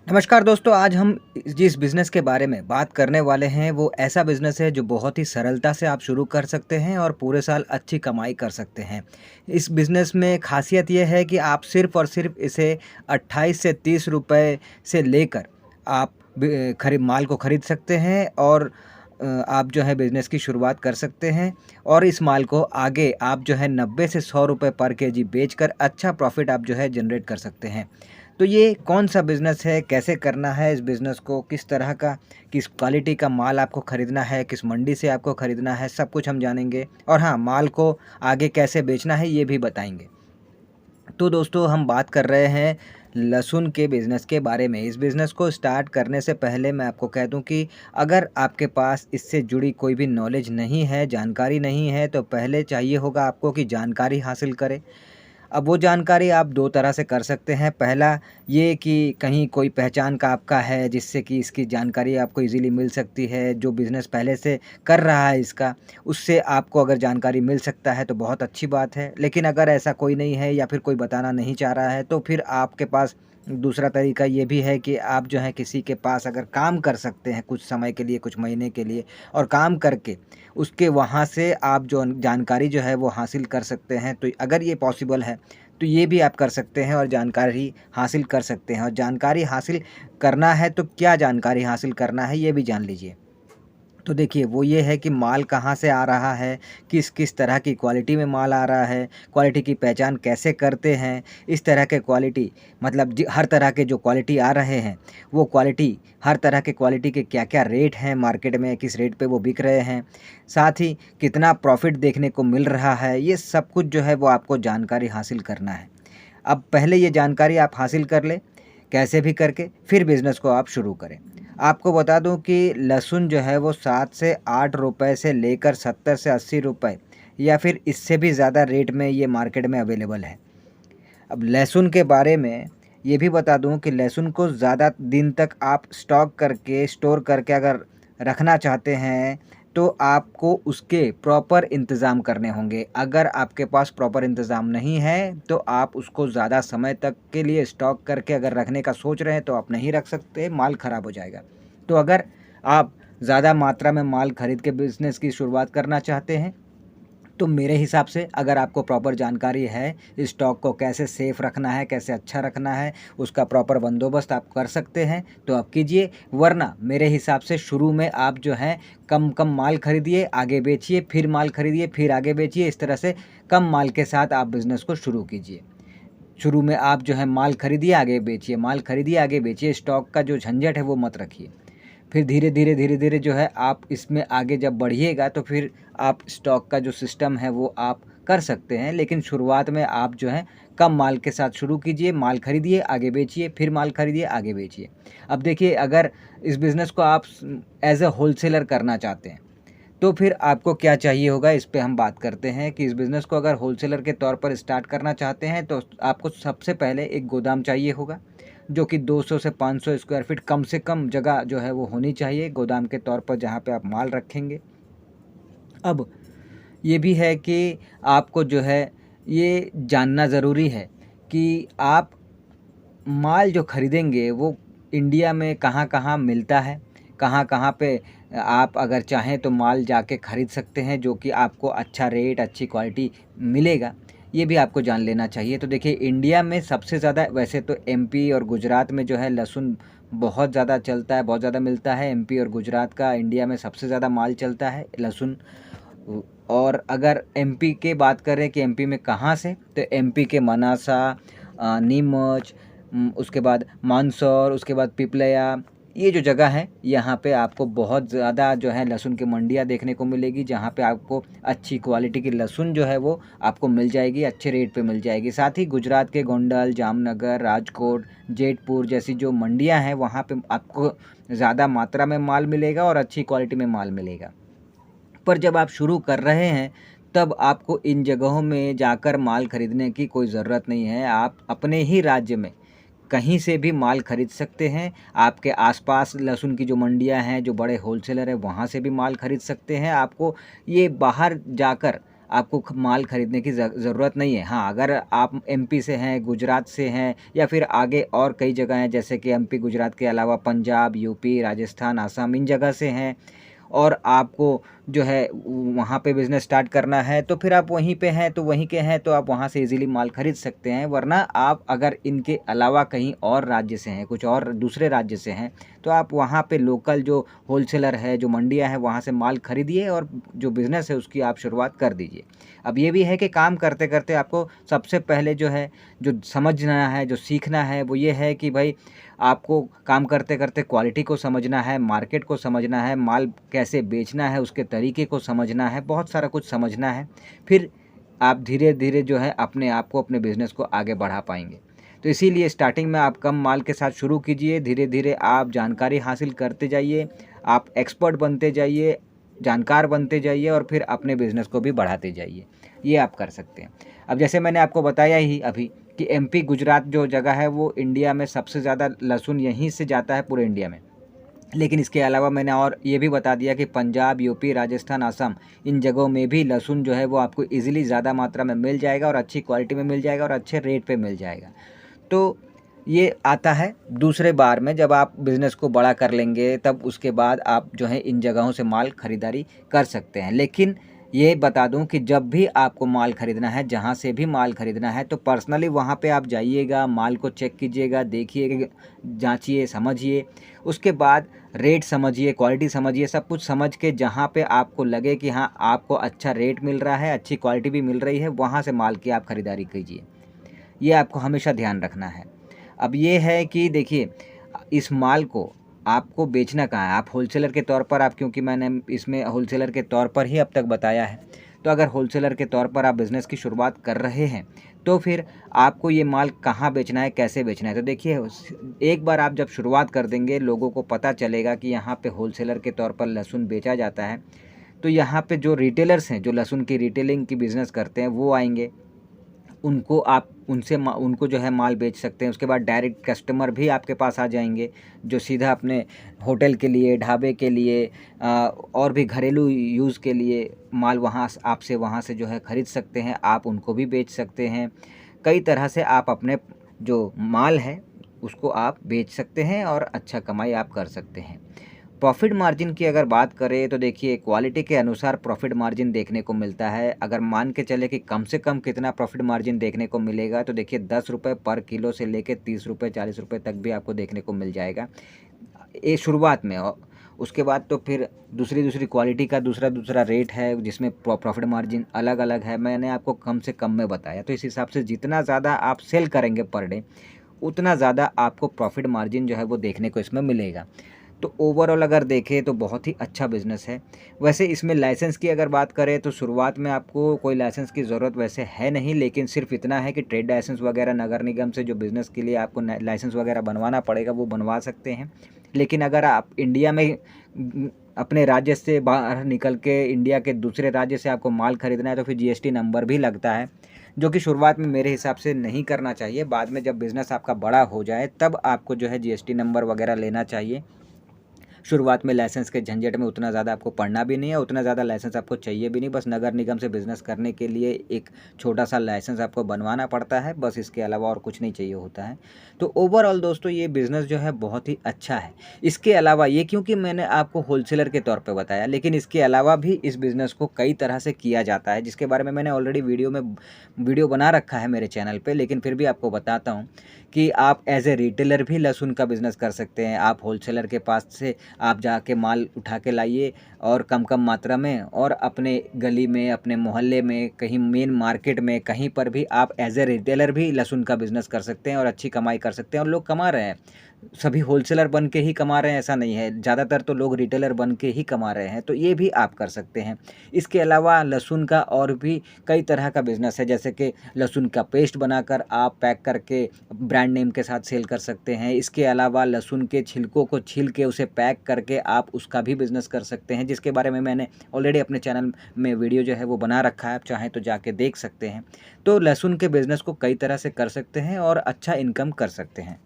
नमस्कार दोस्तों, आज हम जिस बिज़नेस के बारे में बात करने वाले हैं वो ऐसा बिज़नेस है जो बहुत ही सरलता से आप शुरू कर सकते हैं और पूरे साल अच्छी कमाई कर सकते हैं। इस बिज़नेस में ख़ासियत ये है कि आप सिर्फ़ और सिर्फ़ इसे 28 से 30 रुपए से लेकर आप माल को खरीद सकते हैं और आप जो है बिज़नेस की शुरुआत कर सकते हैं और इस माल को आगे आप जो है 90 से 100 रुपए पर केजी बेचकर अच्छा प्रॉफ़िट आप जो है जनरेट कर सकते हैं। तो ये कौन-सा बिज़नेस है, कैसे करना है इस बिज़नेस को, किस तरह का, किस क्वालिटी का माल आपको खरीदना है, किस मंडी से आपको खरीदना है, सब कुछ हम जानेंगे और हाँ, माल को आगे कैसे बेचना है ये भी बताएँगे। तो दोस्तों हम बात कर रहे हैं लहसुन के बिज़नेस के बारे में। इस बिज़नेस को स्टार्ट करने से पहले मैं आपको कह दूँ कि अगर आपके पास इससे जुड़ी कोई भी नॉलेज नहीं है, जानकारी नहीं है, तो पहले चाहिए होगा आपको कि जानकारी हासिल करें। अब वो जानकारी आप 2 तरह से कर सकते हैं। पहला ये कि कहीं कोई पहचान का आपका है जिससे कि इसकी जानकारी आपको ईज़िली मिल सकती है, जो बिज़नेस पहले से कर रहा है इसका, उससे आपको अगर जानकारी मिल सकता है तो बहुत अच्छी बात है। लेकिन अगर ऐसा कोई नहीं है या फिर कोई बताना नहीं चाह रहा है तो फिर आपके पास दूसरा तरीका ये भी है कि आप जो है किसी के पास अगर काम कर सकते हैं कुछ समय के लिए, कुछ महीने के लिए और काम करके उसके वहाँ से आप जो जानकारी जो है वो हासिल कर सकते हैं। तो अगर ये पॉसिबल है, तो ये भी आप कर सकते हैं और जानकारी हासिल कर सकते हैं और जानकारी हासिल करना है तो क्या जानकारी हासिल करना है ये भी जान लीजिए। तो देखिए वो ये है कि माल कहाँ से आ रहा है, किस-किस तरह की क्वालिटी में माल आ रहा है, क्वालिटी की पहचान कैसे करते हैं, इस तरह के क्वालिटी मतलब हर तरह के जो क्वालिटी आ रहे हैं, वो क्वालिटी हर तरह के क्वालिटी के क्या-क्या रेट हैं मार्केट में, किस रेट पे वो बिक रहे हैं, साथ ही कितना प्रॉफ़िट देखने को मिल रहा है, ये सब कुछ जो है वो आपको जानकारी हासिल करना है। अब पहले ये जानकारी आप हासिल कर लें, कैसे भी करके, फिर बिज़नेस को आप शुरू करें। आपको बता दूँ कि लहसुन जो है वो 7 से 8 रुपए से लेकर 70 से 80 रुपए या फिर इससे भी ज़्यादा रेट में ये मार्केट में अवेलेबल है। अब लहसुन के बारे में ये भी बता दूँ कि लहसुन को ज़्यादा दिन तक आप स्टॉक करके, स्टोर करके अगर रखना चाहते हैं, तो आपको उसके प्रॉपर इंतज़ाम करने होंगे। अगर आपके पास प्रॉपर इंतज़ाम नहीं है, तो आप उसको ज़्यादा समय तक के लिए स्टॉक करके अगर रखने का सोच रहे हैं, तो आप नहीं रख सकते, माल ख़राब हो जाएगा। तो अगर आप ज़्यादा मात्रा में माल खरीद के बिज़नेस की शुरुआत करना चाहते हैं, तो मेरे हिसाब से अगर आपको प्रॉपर जानकारी है, स्टॉक को कैसे सेफ रखना है, कैसे अच्छा रखना है, उसका प्रॉपर बंदोबस्त आप कर सकते हैं, तो आप कीजिए। वरना मेरे हिसाब से शुरू में आप जो है कम-कम माल खरीदिए, आगे बेचिए, फिर माल खरीदिए, फिर आगे बेचिए। इस तरह से कम माल के साथ आप बिज़नेस को शुरू कीजिए। शुरू में आप जो है माल खरीदिए, आगे बेचिए, माल खरीदिए, आगे बेचिए। स्टॉक का जो झंझट है वो मत रखिए। फिर धीरे-धीरे जो है आप इसमें आगे जब बढ़िएगा तो फिर आप स्टॉक का जो सिस्टम है वो आप कर सकते हैं। लेकिन शुरुआत में आप जो है कम माल के साथ शुरू कीजिए, माल खरीदिए, आगे बेचिए, फिर माल खरीदिए, आगे बेचिए। अब देखिए अगर इस बिज़नेस को आप एज़ अ होलसेलर करना चाहते हैं, तो फिर आपको क्या चाहिए होगा इस पे हम बात करते हैं कि इस बिज़नेस को अगर होलसेलर के तौर पर स्टार्ट करना चाहते हैं तो आपको सबसे पहले एक गोदाम चाहिए होगा, जो कि 200 से 500 स्क्वायर फीट कम से कम जगह जो है वो होनी चाहिए गोदाम के तौर पर जहाँ पे आप माल रखेंगे। अब ये भी है कि आपको जो है ये जानना ज़रूरी है कि आप माल जो खरीदेंगे वो इंडिया में कहाँ-कहाँ मिलता है, कहाँ-कहाँ पे आप अगर चाहें तो माल जाके खरीद सकते हैं जो कि आपको अच्छा रेट, अच्छी क्वालिटी मिलेगा, ये भी आपको जान लेना चाहिए। तो देखिए इंडिया में सबसे ज़्यादा वैसे तो एमपी और गुजरात में जो है लहसुन बहुत ज़्यादा चलता है, बहुत ज़्यादा मिलता है। एमपी और गुजरात का इंडिया में सबसे ज़्यादा माल चलता है लहसुन। और अगर एमपी की बात करें कि एमपी में कहाँ से, तो एमपी के मनासा, नीमच, उसके बाद मंदसौर, उसके बाद पिपलिया, ये जो जगह है यहाँ पे आपको बहुत ज़्यादा जो है लहसुन की मंडियाँ देखने को मिलेगी, जहाँ पे आपको अच्छी क्वालिटी की लहसुन जो है वो आपको मिल जाएगी, अच्छे रेट पे मिल जाएगी। साथ ही गुजरात के गोंडल, जामनगर, राजकोट, जेतपुर जैसी जो मंडियाँ हैं वहाँ पे आपको ज़्यादा मात्रा में माल मिलेगा और अच्छी क्वालिटी में माल मिलेगा। पर जब आप शुरू कर रहे हैं, तब आपको इन जगहों में जाकर माल खरीदने की कोई ज़रूरत नहीं है। आप अपने ही राज्य में कहीं से भी माल खरीद सकते हैं। आपके आस-पास लहसुन की जो मंडियाँ हैं, जो बड़े होलसेलर हैं, वहाँ से भी माल खरीद सकते हैं। आपको ये बाहर जाकर आपको माल खरीदने की ज़रूरत नहीं है। हाँ, अगर आप एमपी से हैं, गुजरात से हैं या फिर आगे और कई जगह हैं जैसे कि एमपी, गुजरात के अलावा पंजाब, यूपी, राजस्थान, असम इन जगह से हैं और आपको जो है वहाँ पे बिज़नेस स्टार्ट करना है, तो फिर आप वहीं पे हैं, तो वहीं के हैं, तो आप वहाँ से ईज़िली माल खरीद सकते हैं। वरना आप अगर इनके अलावा कहीं और राज्य से हैं, कुछ और दूसरे राज्य से हैं, तो आप वहाँ पे लोकल जो होलसेलर है, जो मंडियाँ हैं, वहाँ से माल खरीदिए और जो बिज़नेस है उसकी आप शुरुआत कर दीजिए। अब ये भी है कि काम करते-करते आपको सबसे पहले जो है, जो समझना है, जो सीखना है, वो ये है कि भई आपको काम करते-करते क्वालिटी को समझना है, मार्केट को समझना है, माल कैसे बेचना है, उसके तरीके को समझना है, बहुत सारा कुछ समझना है। फिर आप धीरे-धीरे जो है अपने आप को, अपने बिज़नेस को आगे बढ़ा पाएँगे। तो इसीलिए स्टार्टिंग में आप कम माल के साथ शुरू कीजिए, धीरे-धीरे आप जानकारी हासिल करते जाइए, आप एक्सपर्ट बनते जाइए, जानकार बनते जाइए और फिर अपने बिज़नेस को भी बढ़ाते जाइए। ये आप कर सकते हैं। अब जैसे मैंने आपको बताया ही अभी कि एमपी, गुजरात जो जगह है वो इंडिया में सबसे ज़्यादा लहसुन यहीं से जाता है पूरे इंडिया में। लेकिन इसके अलावा मैंने और ये भी बता दिया कि पंजाब, यूपी, राजस्थान, असम इन जगहों में भी लहसुन जो है वो आपको ईज़िली ज़्यादा मात्रा में मिल जाएगा और अच्छी क्वालिटी में मिल जाएगा और अच्छे रेट पे मिल जाएगा। तो ये आता है दूसरे बार में, जब आप बिज़नेस को बड़ा कर लेंगे तब उसके बाद आप जो है इन जगहों से माल खरीदारी कर सकते हैं। लेकिन ये बता दूं कि जब भी आपको माल खरीदना है, जहाँ से भी माल खरीदना है, तो पर्सनली वहाँ पे आप जाइएगा, माल को चेक कीजिएगा, देखिए, जांचिए, समझिए। उसके बाद रेट समझिए, क्वालिटी समझिए, सब कुछ समझ के जहाँ पे आपको लगे कि हाँ आपको अच्छा रेट मिल रहा है, अच्छी क्वालिटी भी मिल रही है, वहाँ से माल की आप खरीदारी कीजिए। ये आपको हमेशा ध्यान रखना है। अब ये है कि देखिए, इस माल को आपको बेचना कहाँ है? आप होलसेलर के तौर पर, आप क्योंकि मैंने इसमें होलसेलर के तौर पर ही अब तक बताया है। तो अगर होलसेलर के तौर पर आप बिज़नेस की शुरुआत कर रहे हैं, तो फिर आपको ये माल कहाँ बेचना है, कैसे बेचना है? तो देखिए, एक बार आप जब शुरुआत कर देंगे, लोगों को पता चलेगा कि यहाँ पे होलसेलर के तौर पर लहसुन बेचा जाता है, तो यहाँ पे जो रिटेलर्स हैं, जो लहसुन की रिटेलिंग की बिज़नेस करते हैं, वो आएँगे। उनको आप उनसे उनको जो है माल बेच सकते हैं। उसके बाद डायरेक्ट कस्टमर भी आपके पास आ जाएँगे, जो सीधा अपने होटल के लिए, ढाबे के लिए और भी घरेलू यूज़ के लिए माल आपसे वहाँ से जो है खरीद सकते हैं, आप उनको भी बेच सकते हैं। कई तरह से आप अपने जो माल है, उसको आप बेच सकते हैं और अच्छा कमाई आप कर सकते हैं। प्रॉफ़िट मार्जिन की अगर बात करें तो देखिए, क्वालिटी के अनुसार प्रॉफ़िट मार्जिन देखने को मिलता है। अगर मान के चलें कि कम से कम कितना प्रॉफ़िट मार्जिन देखने को मिलेगा, तो देखिए ₹10 पर किलो से लेके ₹30 ₹40 तक भी आपको देखने को मिल जाएगा। ये शुरुआत में, और उसके बाद तो फिर दूसरी-दूसरी क्वालिटी का दूसरा-दूसरा रेट है जिसमें प्रॉफ़िट मार्जिन अलग-अलग है। मैंने आपको कम से कम में बताया। तो इस हिसाब से जितना ज़्यादा आप सेल करेंगे पर डे, उतना ज़्यादा आपको प्रॉफ़िट मार्जिन जो है वो देखने को इसमें मिलेगा। तो ओवरऑल अगर देखें तो बहुत ही अच्छा बिज़नेस है। वैसे इसमें लाइसेंस की अगर बात करें तो शुरुआत में आपको कोई लाइसेंस की ज़रूरत वैसे है नहीं, लेकिन सिर्फ़ इतना है कि ट्रेड लाइसेंस वगैरह नगर निगम से जो बिज़नेस के लिए आपको न लाइसेंस वगैरह बनवाना पड़ेगा, वो बनवा सकते हैं। लेकिन अगर आप इंडिया में अपने राज्य से बाहर निकल के इंडिया के दूसरे राज्य से आपको माल खरीदना है, तो फिर जीएसटी नंबर भी लगता है, जो कि शुरुआत में मेरे हिसाब से नहीं करना चाहिए। बाद में जब बिज़नेस आपका बड़ा हो जाए तब आपको जो है जीएसटी नंबर वगैरह लेना चाहिए। शुरुआत में लाइसेंस के झंझट में उतना ज़्यादा आपको पढ़ना भी नहीं है, उतना ज़्यादा लाइसेंस आपको चाहिए भी नहीं। बस नगर निगम से बिज़नेस करने के लिए एक छोटा-सा लाइसेंस आपको बनवाना पड़ता है, बस इसके अलावा और कुछ नहीं चाहिए होता है। तो ओवरऑल दोस्तों, ये बिज़नेस जो है बहुत ही अच्छा है। इसके अलावा ये, क्योंकि मैंने आपको होलसेलर के तौर पे बताया, लेकिन इसके अलावा भी इस बिज़नेस को कई तरह से किया जाता है, जिसके बारे में मैंने ऑलरेडी वीडियो बना रखा है मेरे चैनल पे, लेकिन फिर भी आपको बताता हूँ कि आप एज़ ए रिटेलर भी लहसुन का बिज़नेस कर सकते हैं। आप होलसेलर के पास से आप जाके माल उठा के लाइए और कम-कम मात्रा में, और अपने गली में, अपने मोहल्ले में, कहीं मेन मार्केट में, कहीं पर भी आप एज़ ए रिटेलर भी लहसुन का बिज़नेस कर सकते हैं और अच्छी कमाई कर सकते हैं, और लोग कमा रहे हैं। सभी होलसेलर बन के ही कमा रहे हैं ऐसा नहीं है, ज़्यादातर तो लोग रिटेलर बन के ही कमा रहे हैं, तो ये भी आप कर सकते हैं। इसके अलावा लहसुन का और भी कई तरह का बिज़नेस है, जैसे कि लहसुन का पेस्ट बनाकर आप पैक करके ब्रांड नेम के साथ सेल कर सकते हैं। इसके अलावा लहसुन के छिलकों को छील के उसे पैक करके आप उसका भी बिज़नेस कर सकते हैं, जिसके बारे में मैंने ऑलरेडी अपने चैनल में वीडियो जो है वो बना रखा है, आप चाहें तो जाके देख सकते हैं। तो लहसुन के बिज़नेस को कई तरह से कर सकते हैं और अच्छा इनकम कर सकते हैं।